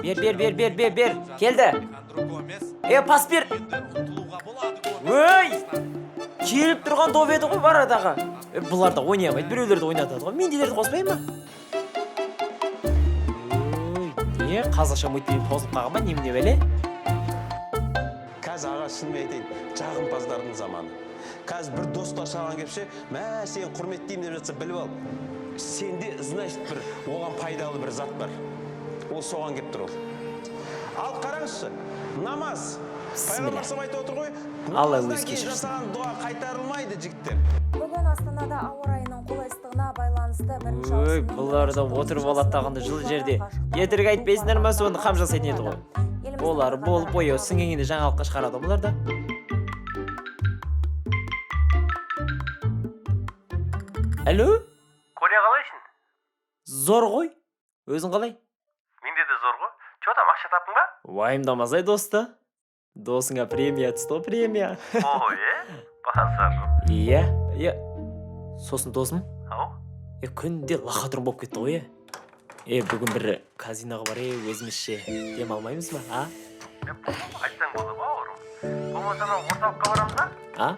Бер. Келді. Пас бер. Өй! Келіп тұрған доп еді ғой бар адағы. Бұлар да ойнай алмайды, біреулерді ойнатады ғой. Менділерді қоспай ма? Не? Қазақша мультфильм тозылып қалған ба? Немене бәле? Қазір аға шынымен айтайын, жағымпаздардың заманы. Қазір бір достар шаған кепше, мә сен құрметтеймін деп жатса біліп ал. Сенде, значит, бір оған пайдалы бір зат бар. Ол соған кеп тұр ол. Ал қараңызшы, намаз. Пайғамбар сам айтып отыр ғой, намаздан кейін жасаған дуа қайтарылмайды, жігіттер. Бүгін Астанада ауа райының қолайсыздығына байланысты бірінші ауысымның бұлар да отырып алады тағында жылы жерде. Етіргі айтпайсыңдар ма, соны қам жасайтын еді ғой. Олар болып бояу сіңгенде жаңалыққа шығарады бұлар да. Алло? Корея қалайсың? Зор ғой. Өзің қалай? Менде де зор ғой. Чо там, ақша таптың ба? Уайымдамасай досты. Досыңа премия түсті, премия. Ой, басар. Иә. Сосын досым? Ау? Күнде лақатырым болып кетті ғой, бүгін бір казиноға бар, өзімізше дем алмаймыз ба, а? Айтсаң болды ба, ауырым? Болмаса орталыққа барамыз ба? А?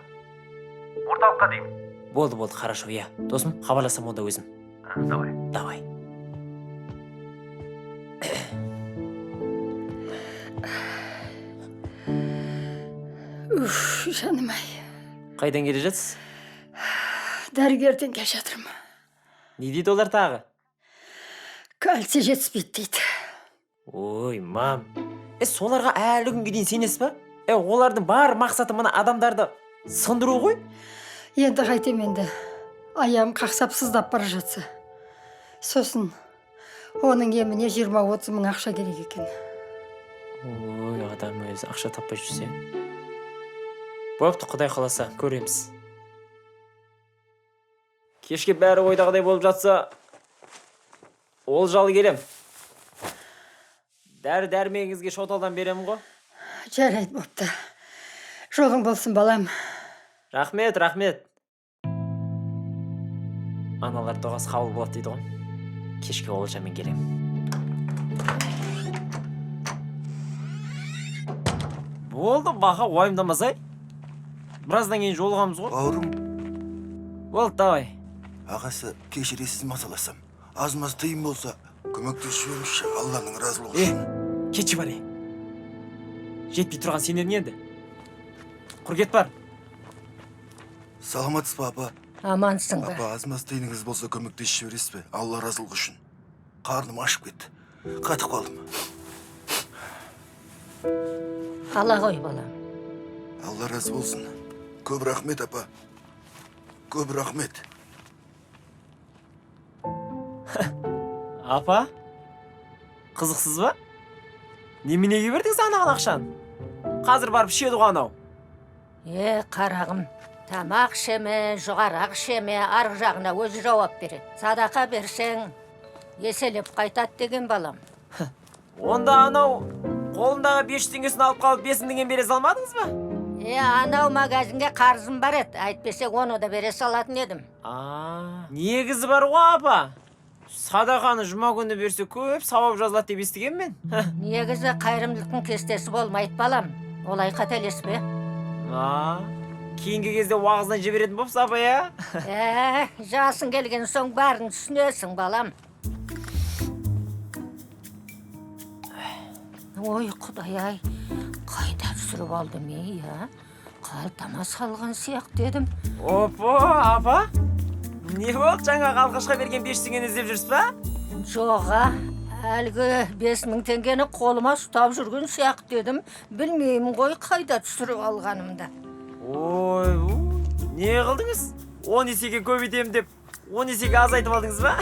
Орталыққа деймін. Болды, хорошо, Досым, хабарласам онда өзім. Давай. Жаным-ай. Қайдан келе жатсыз? Дәрігерден келе жатырмын. Не дейді олар тағы? Кальций жетіспейді дейді. Ой, мам. Соларға әлі күнге дейін сенесіз ба? Олардың бар мақсаты мына адамдарды сындыру ғой? Енді қайтем енді. Аяғым қақсап сыздап бара жатса. Сосын оның еміне 20-30 мың ақша керек екен. Ой, адам өзі ақша таппай жүрсе. Бопты, Құдай қаласа, көреміз. Кешке бәрі ойдағыдай болып жатса, ол жалы келем. Дәрі-дәрмегіңізге шоталдан беремін ғой. Жарайды, бопты. Жолың болсын, балам. Рахмет. Аналар дұғасы қабыл болады дейді ғой. Кешке олжамен келем. Болды, бақа уайымдамасай. Біраздан кейін жолығамыз ғой. Бауырым. Болды, давай. Ағасы, кешіресіз масаласам. Аз-маз тыйым болса, көмектесіп жүрмізші, Алланың разылығы үшін. Кетші бар, Жетпей тұрған сенен енді. Құргет бар. Саламатсыз ба, апа? Амансың ба? Апа, аз-маз тыйыныңыз болса көмектесіп жібересіз бе? Алла разылығы үшін. Қарным ашып кетті. Қатып қалдым. Ала ғой, балам. Алла разы болсын. Көп рахмет, апа. Көп рахмет. Апа? Қызықсыз ба? Неменеге бердің санаған ақшан? Қазір барып ішеді ғой анау. Қарағым, тамақ шеме, жоғарақ шеме, арғы жағына өзі жауап береді. Садақа берсең, еселеп қайтады деген балам. Онда анау қолындағы 500 теңгесін алып қалып 5 теңге бере салмадыңыз ба? Анау магазинге қарызым бар еді, әйтпесе оны да бере салатын едім. Негізі бар ғой, апа. Садақаны жұма күні берсе көп сауап жазылады деп естіген мен. Негізі қайырымдылықтың кестесі болмайды, балам. Олай қателеспе. Кейінгі кезде уағыздан жіберетін болса, апа, жасың келген соң барын түсінесің, балам. Ой, Құдай-ай, қайда түсіріп алдым, қалтама салған сияқты едім. Опа, апа, не болды, жаңа алғашқа берген 5 теңгені іздеп жүрсіз ба? Жоға, әлгі 5000 теңгені қолыма ұстап жүрген сияқты едім. Білмеймін ғой қайда түсіріп алғанымды. Ой, не қылдыңыз? 10 есеге көбейтем деп, 10 есеге азайтып алдыңыз ба?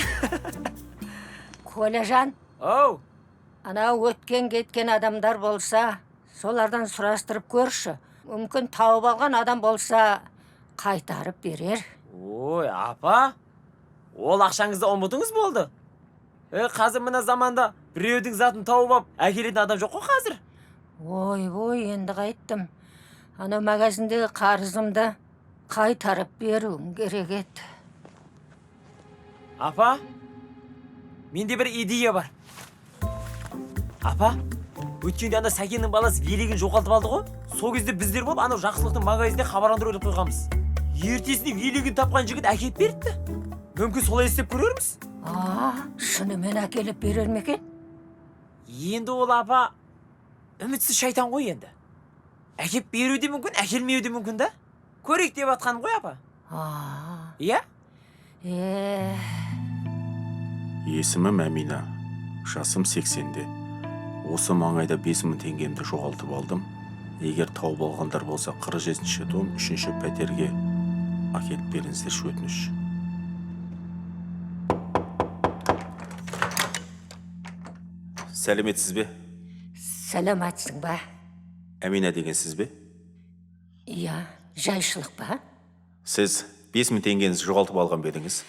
Колежан, Оу. ана өткен кеткен адамдар болса, солардан сұрастырып көрші. Мүмкін тауып алған адам болса, қайтарып берер. Ой, апа, ол ақшаңызды ұмытыңыз болды. Қазір мына заманда біреудің затын тауып алып, әкелетін адам жоқ қой қазір. Ой, енді қайттым. Ана магазиндегі қарызымды қайтарып беруім керек еді. Апа, менде бір идея бар. Апа, өткенде анда Сәкеннің баласы велигін жоғалтып алды ғой. Сол кезде біздер болып анау жақсылықтың магазиніне хабарландыру деп қойғанбыз. Ертесіне велигін тапқан жігіт әкеліп берді. Мүмкін солай істеп көрерміз. Шынымен әкеліп берер ме екен? Енді ол апа үмітсіз шайтан ғой енді. Әкеліп беруі де мүмкін, әкелмеуі де мүмкін да. Көрейік деп атқаным ғой апа. Иә? Есімім Әмина. Жасым 80-де. Осы маңайда 5000 теңгемді жоғалтып алдым. Егер тауып алғандар болса 47-ші дом 3-ші пәтерге әкеліп беріңіздерші өтініш. Сәлеметсіз бе? Сәлематсың ба? Әмина дегенсіз бе? Иә, жайшылық ба? Сіз 5000 теңгеңізді жоғалтып алған бедіңіз.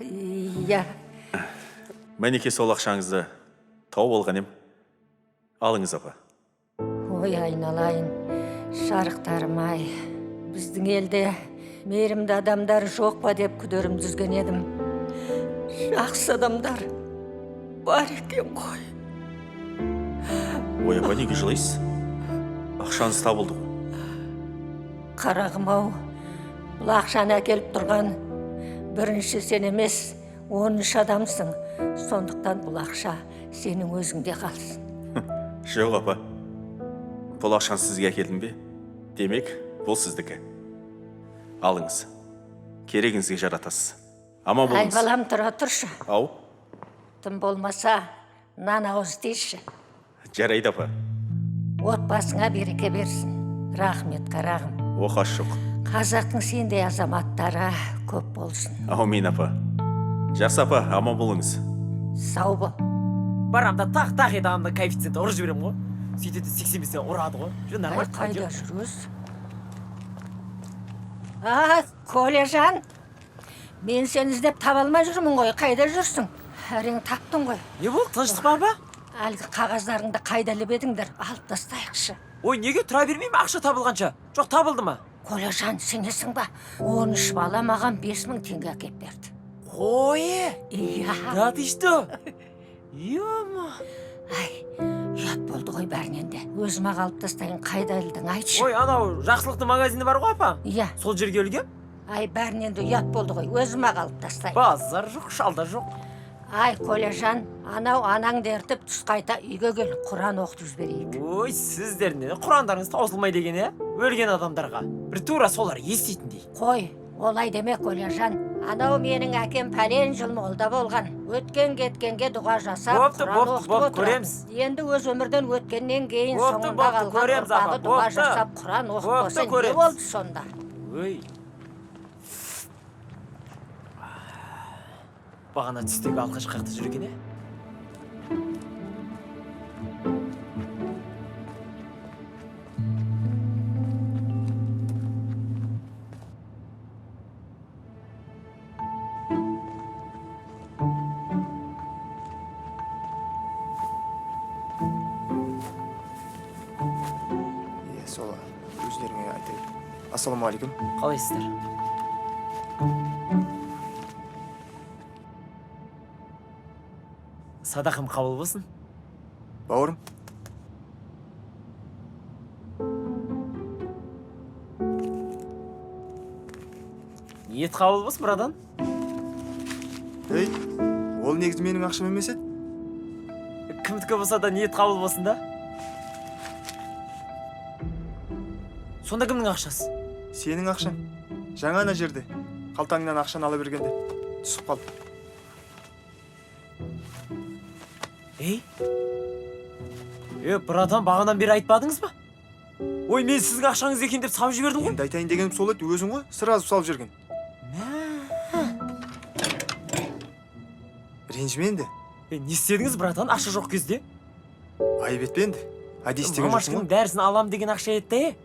Иә. Мәнеке сол ақшаңызды тауып алған ем. Алыңыз апа. Ой, айналайын, шарықтарым-ай. Біздің елде мейірімді адамдар жоқ па деп күдерім дүзген едім. Жақсы адамдар бар екен ғой. Ой, апа, неге жылайсыз? Ақшаңыз табылды ғой. Қарағым-ау, бұл ақшаны әкеліп тұрған бірінші сен емес, 10-шы адамсың. Сондықтан бұл ақша сенің өзіңде қалсын. Жоқ апа. Бұл ақшаны сізге әкелдім бе? Демек, бұл сіздікі. Алыңыз. Керегіңізге жаратасыз. Аман Ай, болыңыз. балам, тұра тұршы. Ау, Тым болмаса, нан ауыз дейші. жарайды апа. Отбасыңа береке берсін. Рахмет, қарағым. Оқас жоқ. Қазақтың сендей азаматтары көп болсын. Аумин апа. Жақсы апа, аман болыңыз. Сау бол. Барамда тақ еді анда коэффициентті ұрып жіберем ғой. Сөйтеді 85-тен ұрады ғой. Ай, қайда жүріз? Колежан, мен сені іздеп таба алмай жүрмін ғой. Қайда жүрсің? Әрең таптың ғой. Не болды, тыныштық па апа? Әлгі қағаздарыңды қайда іліп едіңдер? Алып тастайықшы. Ой, неге тұра бермеймін ақша табылғанша? Жоқ, табылды ма? Колежан, сенесің ба? 13 бала маған 5000 теңге әкеп берді. Қойы! Иә. Да ты что? Ема. Ай, ұят болды ғой бәрінен де. Өзіме қалып тастайын, қайда ілдің, айтшы. Ой, анау жақсылықтың магазині бар ғой апа? Иә. Сол жерге өлгем? Ай, бәрінен де ұят болды ғой, өзіме қалып тастайын. Базар жоқ, шалда жоқ. Ай, Колежан, анау анаңды ертіп түс қайта үйге кел, Құран оқытып жіберейік. Ой, сіздеріне құрандарыңыз таусылмай деген, е? Өлген адамдарға. Бір тура солар еститіндей. Қой, олай деме, Колежан. Анау менің әкем пәлен жыл молда болған. Өткен кеткенге дұға жасап, Құран оқытып отырады. көреміз. Енді өз өмірден өткеннен кейін Бопты, соңында қалған көреміз, апа, ұрпағы дұға бопты. жасап, Құран оқып Бопты, болса не көреміз. болды сонда? Ой. Бағана түстегі алқаш қақты жүрген, е? Сол өздеріңе айтайын. Ассалаумағалейкум. Қалайсыздар? Садақым қабыл болсын. Бауырым, Ниет қабыл болсын, брадан. ей, ол негізі менің ақшам емес еді. Кімдікі болса да ниет қабыл болсын да. Сонда кімнің ақшасы? Сенің ақшаң. Жаңа ана жерде. Қалтаңнан ақшаны ала бергенде. Түсіп қалды. Ей? Брадан, бағанан бері айтпадыңыз ба? Ой, мен сіздің ақшаңыз екен деп салып жібердім ғой. Енді айтайын дегенім сол еді, өзің ғой, сразу салып жүрген. Ренжіме енді. Не істедіңіз, братан, ақша жоқ кезде? Айып етпе енді. Әдейі істеген жоқсың Мамашканың ғой. дәрісін алам деген ақша еді.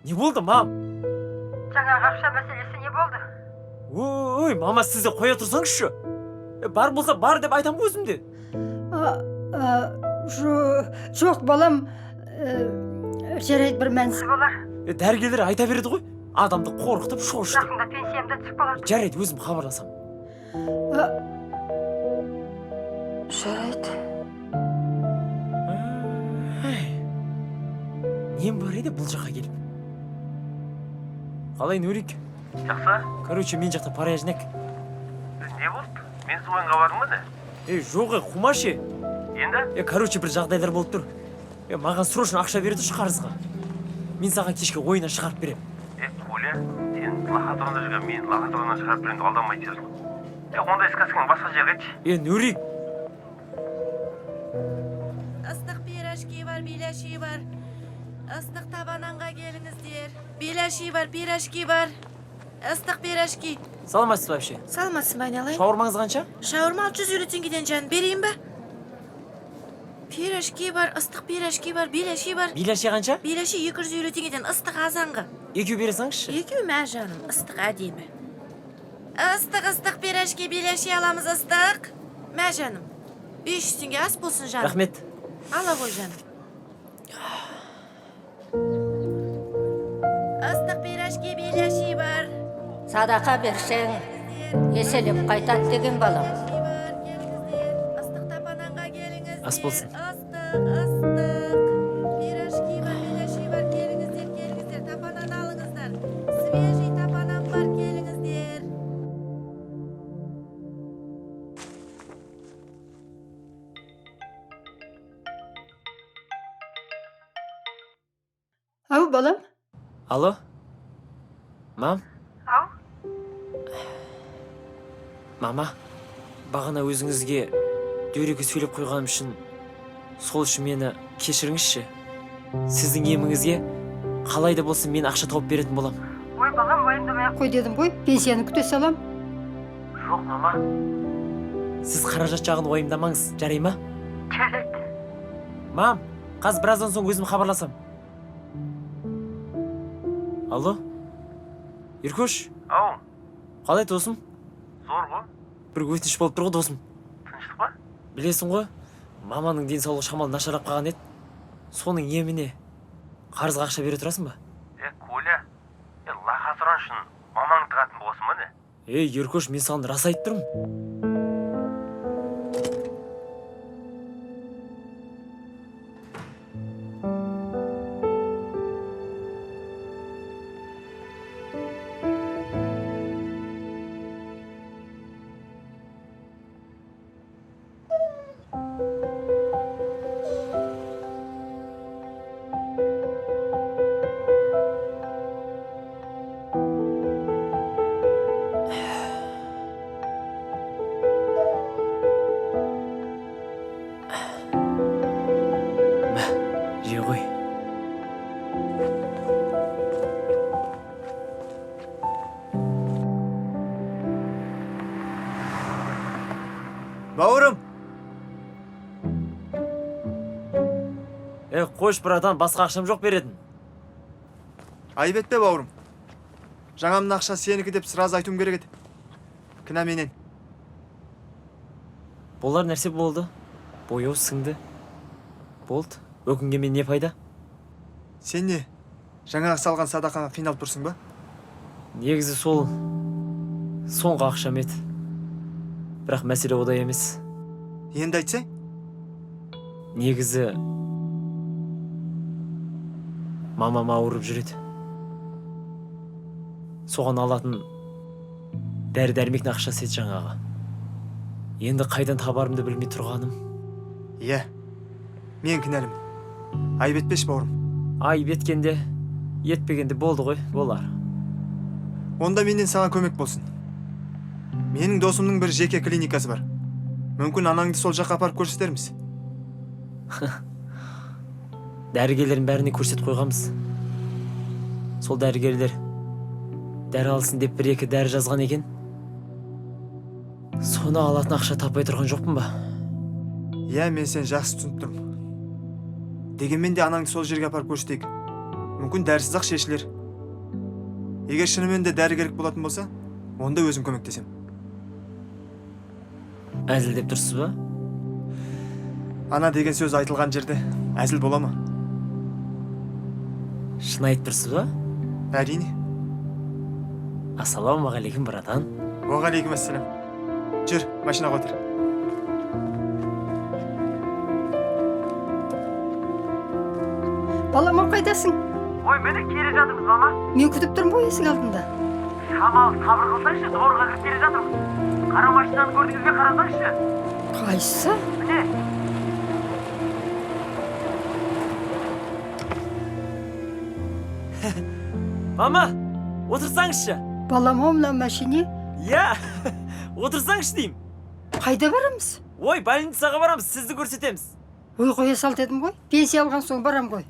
Не болды, мам? Жаңағы ақша мәселесі не болды? Ой, мама, сіз де қоя тұрсаңызшы. Бар болса бар деп айтам ғой өзімде. Жоқ, балам, жарайды, бір мәнсіз. Болар. Дәрігерлер айта береді ғой. Адамды қорқытып шошытып. Жақында пенсиямда түсіп қалады. Жарайды, өзім хабарласам. жарайды. Нем бар еді бұл жаққа келіп? Қалай, Нурик? Жақсы? Короче, мен жақта параяжнек. Не болды? Мен сіз ойынға бардың ба не? Жоқ, қумашы. Енді? Короче, бір жағдайлар болып тұр. Маған срочно ақша береді şu қарызға. Мен саған кешке ойына шығарып берем. Коля, сен лохотронда жүрген мен лохотроннан шығарып беремін деп алданбай жүрсің. Ондай сказкаң басқа жерге кетші. Нурик. Ыстық пирожки бар, беляши бар. Ыстық табананға келіңіздер. Беляши бар, пирожки бар. Ыстық пирожки. Саламатсыз ба вообще? Саламатсыз ба, айналайын? Шаурмаңыз қанша? Шаурма 650 теңгеден жан берейін ба? Пирожки бар, ыстық пирожки бар, беляши бар. Беляши қанша? Беляши 250 теңгеден ыстық азанғы. Екеу бере салыңызшы. Екеу мә жаным, ыстық әдемі. Ыстық пирожки, беляши аламыз ыстық. Мә жаным. 500 теңге ас болсын жаным. Рахмет. Ала ғой жаным. Ыстық пирожки, беляши бар. Садақа берсең, еселеп қайтат деген балам. Ыстық тапананға келіңіздер. Ас болсын. Ыстық. Пирожки бар, беляши бар. Келіңіздер, тапанан алыңыздар. Свежий тапанан бар, келіңіздер. Ау, балам? Алло? Мам? Ау? Мама, бағана өзіңізге дөрекі сөйлеп қойғаным үшін, сол үшін мені кешіріңізші. Сіздің еміңізге қалай да болсын мен ақша тауып беретін болам. Ой, балам, уайымдамай-ақ. Қой дедім ғой, пенсияны күте салам. Жоқ, мама. Сіз қаражат жағын уайымдамаңыз, жарай ма? Жарайды. Мам, қазір біраздан соң өзім хабарласам. Алло? Еркөш, Ау, қалай досым? зор ғой. Бір өтініш болып тұр ғой досым. Тыныштық па? Білесің ғой, маманың денсаулығы шамалы нашарлап қалған еді. Соның еміне қарызға ақша бере тұрасың ба? Коля, лохотрон үшін мамаңды тығатын боласың ба не? Еркөш, мен саған рас айтып тұрмын. Же ғой. Бауырым! Қош, братан, басқа ақшам жоқ беретін. Айып етпе, бауырым. Жаңамның ақша сенікі деп сразу айтуым керек еді. Кінә менен. Болар нәрсе болды. Бояу сіңді. Болды. Өкінген не пайда? Сен не? Жаңағы салған садақаңа қиналып тұрсың ба? Негізі сол соңғы ақшам еді. Бірақ мәселе одай емес. Енді айтсаң? Негізі мамам ауырып жүреді. Соған алатын дәрі-дәрмектің ақшасы еді жаңағы. Енді қайдан табарымды білмей тұрғаным. Иә, мен кінәлімін. Айып етпеші, бауырым. Айып еткенде, етпегенде болды ғой, болар. Онда менен саған көмек болсын. Менің досымның бір жеке клиникасы бар. Мүмкін анаңды сол жаққа апарып көрсетерміз. Дәрігерлердің бәріне көрсетіп қойғанбыз. Сол дәрігерлер дәрі алсын деп бір-екі дәрі жазған екен. Соны алатын ақша таппай тұрған жоқпын ба? Иә, мен сен жақсы түсініп тұрмын. Дегенмен де анаңды сол жерге апарып көрсетейік. Мүмкін дәрісіз ақ шешілер. Егер шынымен де дәрі керек болатын болса, онда өзім көмектесем. Әзілдеп тұрсыз ба? Ана деген сөз айтылған жерде әзіл бола ма? Шын айтып тұрсыз ба? Әрине. Ассалаумағалейкум, братан. Уағалейкум ассалам. Жүр, машинаға отыр. Балам, қайдасың? Ой, міне келе жатырмыз, мама. Мен күтіп тұрмын ғой есік алдында. Шамал, сабыр қылсайшы, дворға кіріп келе жатырмыз. Қара машинаны көрдіңіз бе, қарасайшы. Қайсысы? Міне. Мама, отырсаңызшы. Балам, о мына машине. Я, отырсаңызшы деймін. Қайда барамыз? Ой, больницаға барамыз, сізді көрсетеміз. Ой, қоя сал дедім ғой. Пенсия алған соң барам ғой.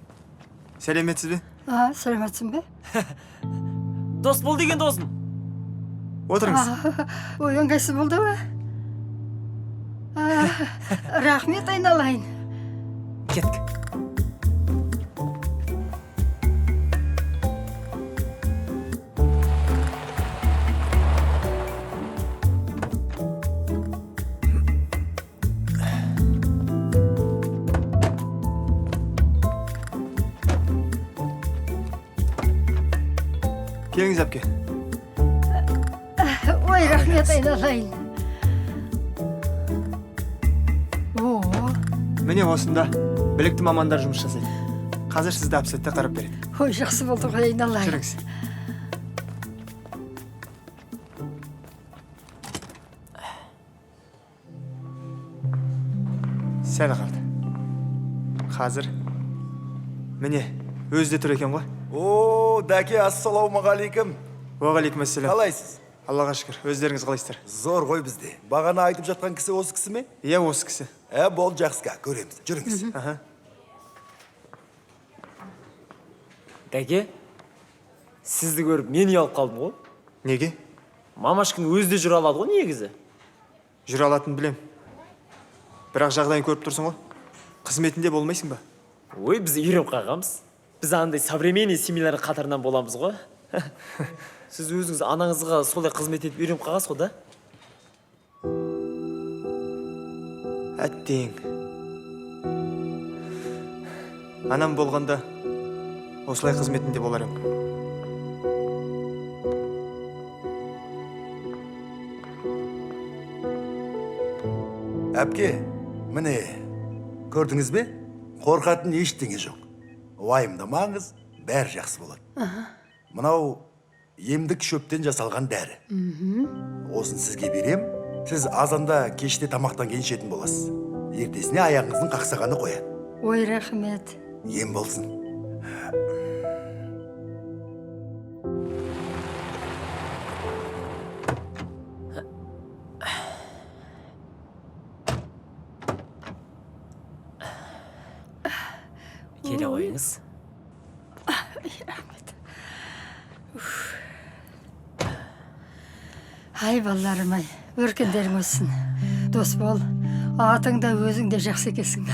Сәлеметсіз бе? Сәлеметсің бе? Дос бол деген досым. Отырыңыз. Ой, ыңғайсыз болды ма? Рахмет, айналайын. Кеттік. Келіңіз әпке. Ой, рахмет, айналайын. Міне осында білікті мамандар жұмыс жасайды. Қазір сізді әп-сәтте қарап береді. Ой, жақсы болды ғой, айналайын. Жүріңіз. Сәл қалды. Қазір міне өзі де тұр екен ғой. О, дәке, ассалаумағалейкум. Уағалейкум ассалам. Қалайсыз? Аллаға шүкір. Өздеріңіз қалайсыздар? Зор ғой бізде. Бағана айтып жатқан кісі осы кісі ме? Иә, осы кісі. Бол жақсыға, көреміз. Жүріңіз. Дәке, сізді көріп мен ұялып қалдым ғой. Неге? Мамашкин өзі де жүре алады ғой негізі. Жүре алатынын білем. Бірақ жағдайын көріп тұрсың ғой. Қызметінде болмайсың ба? Ой, біз үйреніп қалғанбыз. Біз андай современный семьялардың қатарынан боламыз ғой. Сіз өзіңіз анаңызға солай қызмет етіп үйреніп қалғансыз ғой да? Әттең. Анам болғанда осылай қызметінде болар ем. Әпке, міне, көрдіңіз бе? Қорқатын ештеңе жоқ. Уайымдамаңыз, бәрі жақсы болады. Мынау емдік шөптен жасалған дәрі. Осын сізге берем, сіз азанда кеште тамақтан кейін ішетін боласыз. Ертесіне аяғыңыздың қақсағаны қояды. Ой, рахмет. Ем болсын. Келе қойыңыз. Рахмет. Ай, балаларым ай, өркендерің өссін. Дос бол, атың да өзің де жақсы екенсің.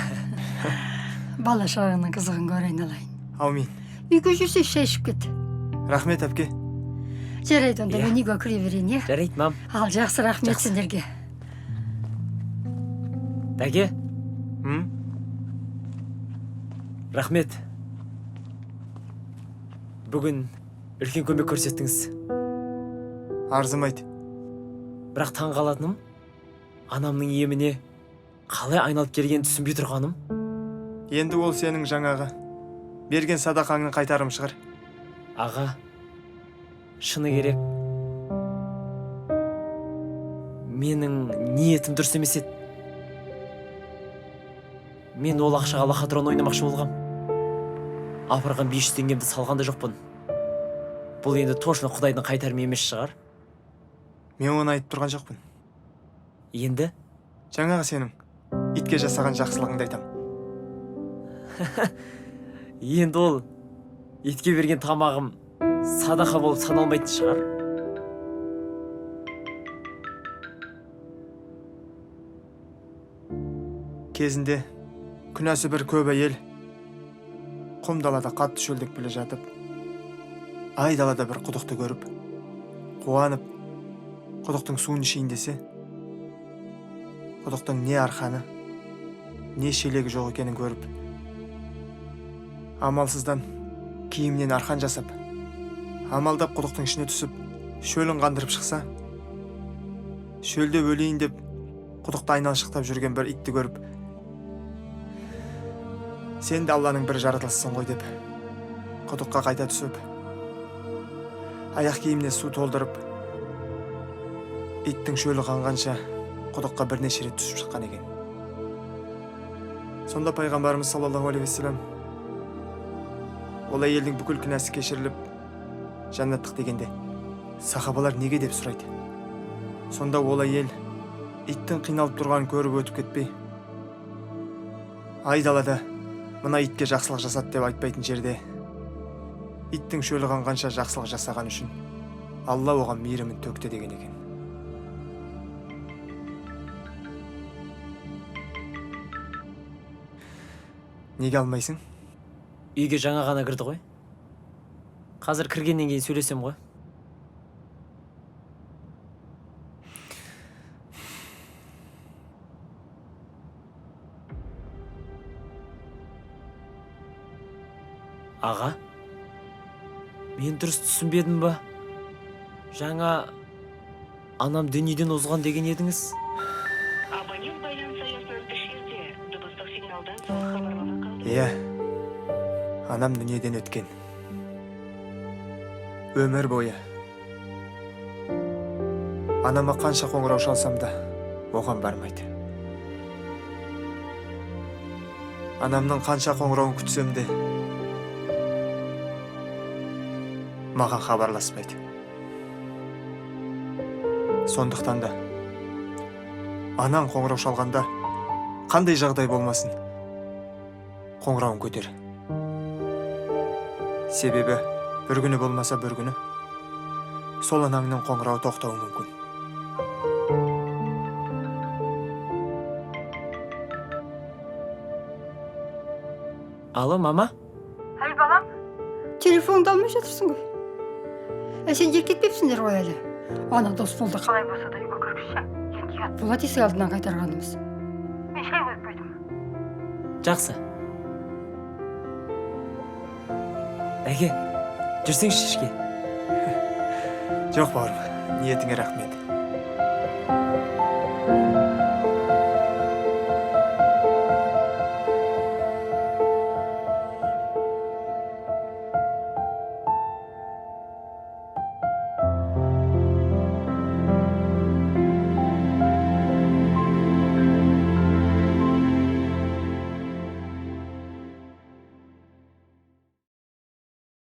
Бала шағаңның қызығын көр, айналайын. Аумин. Үйге жүрсе шай ішіп кет. Рахмет әпке. Жарайды, онда мен үйге кіре берейін, е? Жарайды, мам. Ал жақсы, рахмет сендерге. Дәке, рахмет. Бүгін үлкен көмек көрсеттіңіз. Арзымайды. Бірақ таң қалатыным, анамның еміне қалай айналып келгенін түсінбей тұрғаным. Енді ол сенің жаңағы берген садақаңның қайтарым шығар. Аға, шыны керек, менің ниетім дұрыс емес еді. Мен ол ақшаға лохотрон ойнамақшы болғам. Апарған 500 теңгемді салған да жоқпын. Бұл енді точно Құдайдың қайтарымы емес шығар. Мен оны айтып тұрған жоқпын. Енді? Жаңағы сенің итке жасаған жақсылығыңды айтам. Енді ол итке берген тамағым садақа болып саналмайтын шығар. Кезінде күнәсі бір көп әйел құм далада қатты шөлдеп келе жатып, ай далада бір құдықты көріп, қуанып, құдықтың суын ішейін десе, құдықтың не арқаны, не шелегі жоқ екенін көріп, амалсыздан киімнен арқан жасап, амалдап құдықтың ішіне түсіп, шөлін қандырып шықса, шөлде өлейін деп құдықта айналшықтап жүрген бір итті көріп, сен де Алланың бір жаратылысың ғой деп құдыққа қайта түсіп, аяқ киіміне су толтырып, иттің шөлі қанғанша құдыққа бірнеше рет түсіп шыққан екен. Сонда пайғамбарымыз саллаллаху алейхи вассалам ол әйелдің бүкіл күнәсі кешіріліп жаннаттық дегенде сахабалар неге деп сұрайды. Сонда ол әйел иттің қиналып тұрғанын көріп өтіп кетпей, айдалада мына итке жақсылық жасат деп айтпайтын жерде иттің шөлі қанғанша жақсылық жасаған үшін Алла оған мейірімін төкті деген екен. Неге алмайсың? Үйге жаңа ғана кірді ғой. Қазір кіргеннен кейін сөйлесем ғой. Аға, мен дұрыс түсінбедім ба? Жаңа анам дүниеден озған деген едіңіз. Абонент байланыс аясынан тыс жерде дыбыстық сигналдан соң хабарлама қалды. Иә, анам дүниеден өткен. Өмір бойы анама қанша қоңырау шалсам да оған бармайды. Анамның қанша қоңырауын күтсем де маған хабарласпайды. Сондықтан да анаң қоңырау шалғанда қандай жағдай болмасын, қоңырауын көтер. Себебі бір күні болмаса бір күні сол анаңның қоңырауы тоқтауы мүмкін. Алло, мама? Ай, балам, телефонды алмай жатырсың ғой. Сен жек кетпепсіңдер ғой әлі. Ана дос болды. Қалай болса да үйге кіргізші. Енді ұят. Болады есік алдынан қайтарғанымыз. Мен шай қойып қойдым. Жақсы. Әке, жүрсеңші ішке. Жоқ бауырым, ниетіңе рахмет.